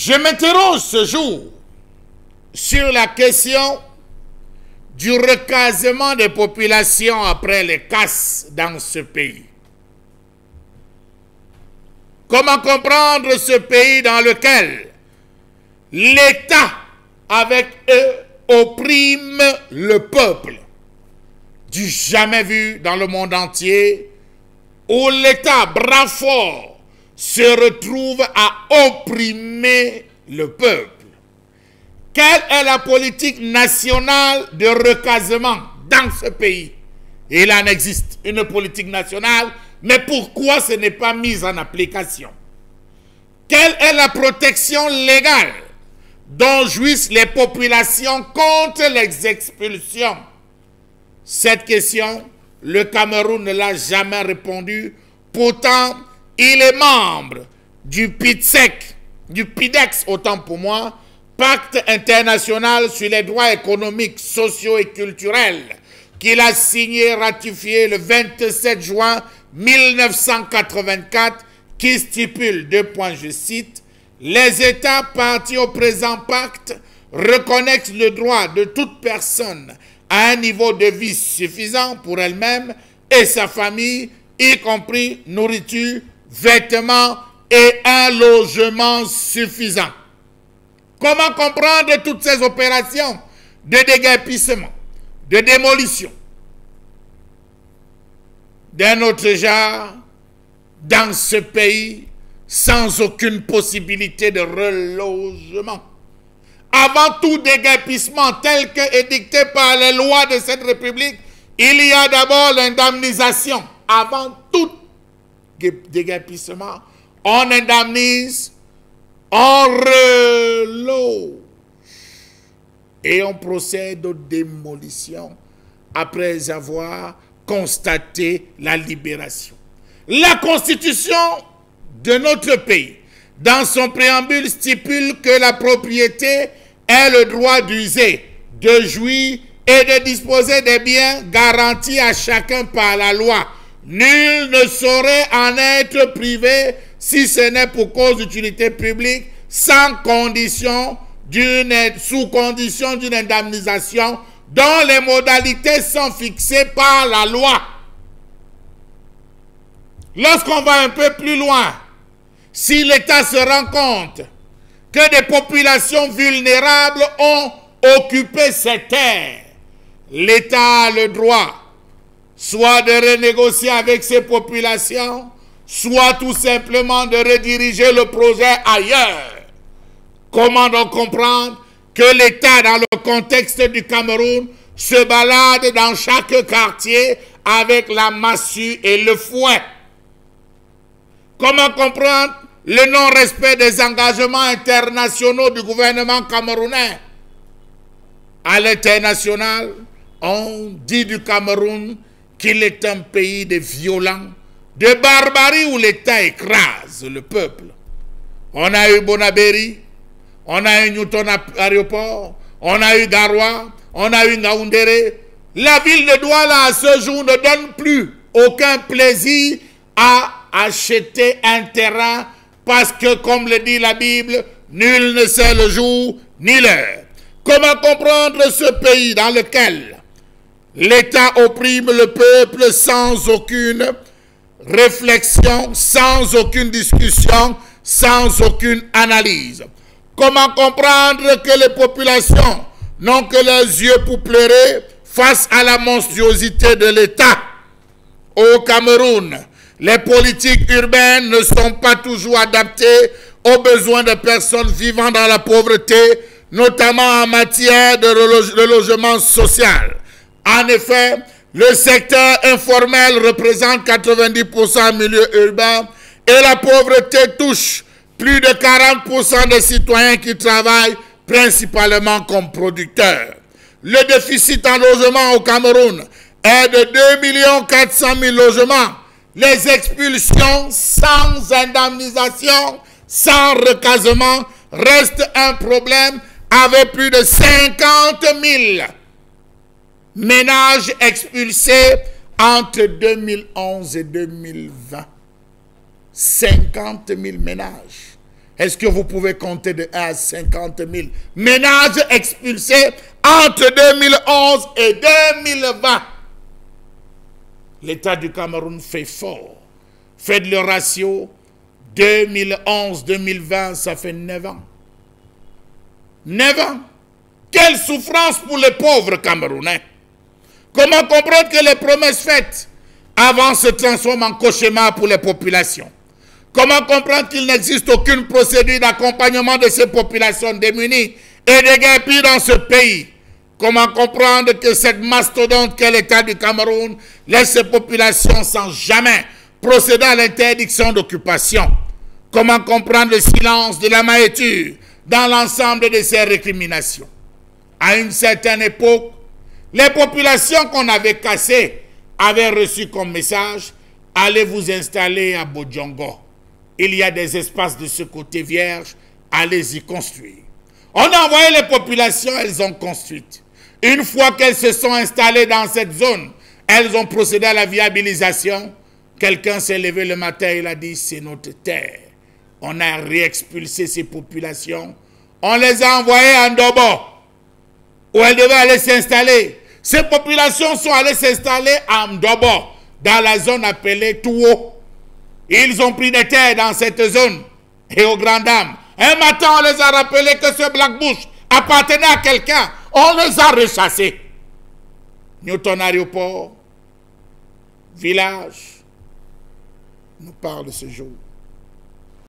Je m'interroge ce jour sur la question du recasement des populations après les casses dans ce pays. Comment comprendre ce pays dans lequel l'État, avec eux, opprime le peuple? Du jamais vu dans le monde entier, où l'État, bras fort, se retrouve à opprimer le peuple. Quelle est la politique nationale de recasement dans ce pays? Il en existe une politique nationale, mais pourquoi ce n'est pas mis en application? Quelle est la protection légale dont jouissent les populations contre les expulsions? Cette question, le Cameroun ne l'a jamais répondu. Pourtant, il est membre du PIDSEC, du PIDEX, autant pour moi, Pacte international sur les droits économiques, sociaux et culturels, qu'il a signé et ratifié le 27 juin 1984, qui stipule, je cite, « Les États partis au présent pacte reconnaissent le droit de toute personne à un niveau de vie suffisant pour elle-même et sa famille, y compris nourriture, vêtements et un logement suffisant. » Comment comprendre toutes ces opérations de déguerpissement, de démolition d'un autre genre dans ce pays sans aucune possibilité de relogement? Avant tout déguerpissement tel que édicté par les lois de cette République, il y a d'abord l'indemnisation. Avant tout déguerpissement, on indemnise, on reloge et on procède aux démolitions après avoir constaté la libération. La Constitution de notre pays, dans son préambule, stipule que la propriété est le droit d'user, de jouir et de disposer des biens garantis à chacun par la loi. Nul ne saurait en être privé si ce n'est pour cause d'utilité publique, sous condition d'une indemnisation dont les modalités sont fixées par la loi. Lorsqu'on va un peu plus loin, si l'État se rend compte que des populations vulnérables ont occupé ces terres, l'État a le droit soit de renégocier avec ces populations, soit tout simplement de rediriger le projet ailleurs. Comment donc comprendre que l'État, dans le contexte du Cameroun, se balade dans chaque quartier avec la massue et le fouet? Comment comprendre le non-respect des engagements internationaux du gouvernement camerounais? À l'international, on dit du Cameroun qu'il est un pays de violents, de barbarie où l'État écrase le peuple. On a eu Bonaberi, on a eu Newton Aéroport, on a eu Garoua, on a eu Ngaoundéré. La ville de Douala à ce jour ne donne plus aucun plaisir à acheter un terrain parce que, comme le dit la Bible, nul ne sait le jour ni l'heure. Comment comprendre ce pays dans lequel l'État opprime le peuple sans aucune réflexion, sans aucune discussion, sans aucune analyse? Comment comprendre que les populations n'ont que les yeux pour pleurer face à la monstruosité de l'État? Au Cameroun, les politiques urbaines ne sont pas toujours adaptées aux besoins des personnes vivant dans la pauvreté, notamment en matière de logement social. En effet, le secteur informel représente 90% en milieu urbain et la pauvreté touche plus de 40% des citoyens qui travaillent principalement comme producteurs. Le déficit en logement au Cameroun est de 2 400 000 logements. Les expulsions sans indemnisation, sans recasement, restent un problème avec plus de 50 000 ménages expulsés entre 2011 et 2020. 50 000 ménages. Est-ce que vous pouvez compter de 1 à 50 000 ménages expulsés entre 2011 et 2020? L'État du Cameroun fait fort. Faites le ratio 2011-2020, ça fait 9 ans. 9 ans. Quelle souffrance pour les pauvres Camerounais. Comment comprendre que les promesses faites avant se transforment en cauchemar pour les populations? Comment comprendre qu'il n'existe aucune procédure d'accompagnement de ces populations démunies et déguerpies dans ce pays? Comment comprendre que cette mastodonte qu'est l'État du Cameroun laisse ces populations sans jamais procéder à l'interdiction d'occupation? Comment comprendre le silence de la maïture dans l'ensemble de ces récriminations? À une certaine époque, les populations qu'on avait cassées avaient reçu comme message « Allez vous installer à Bodjongo. Il y a des espaces de ce côté vierge, allez y construire. » On a envoyé les populations, elles ont construit. Une fois qu'elles se sont installées dans cette zone, elles ont procédé à la viabilisation. Quelqu'un s'est levé le matin, il a dit « C'est notre terre. » On a réexpulsé ces populations. On les a envoyées à Ndobo, où elles devaient aller s'installer. Ces populations sont allées s'installer à Ndobo, dans la zone appelée Touo. Ils ont pris des terres dans cette zone. Et aux grandes dames, un matin, on les a rappelés que ce Black Bush appartenait à quelqu'un. On les a rechassés. Newton Aéroport, village, nous parle de ce jour.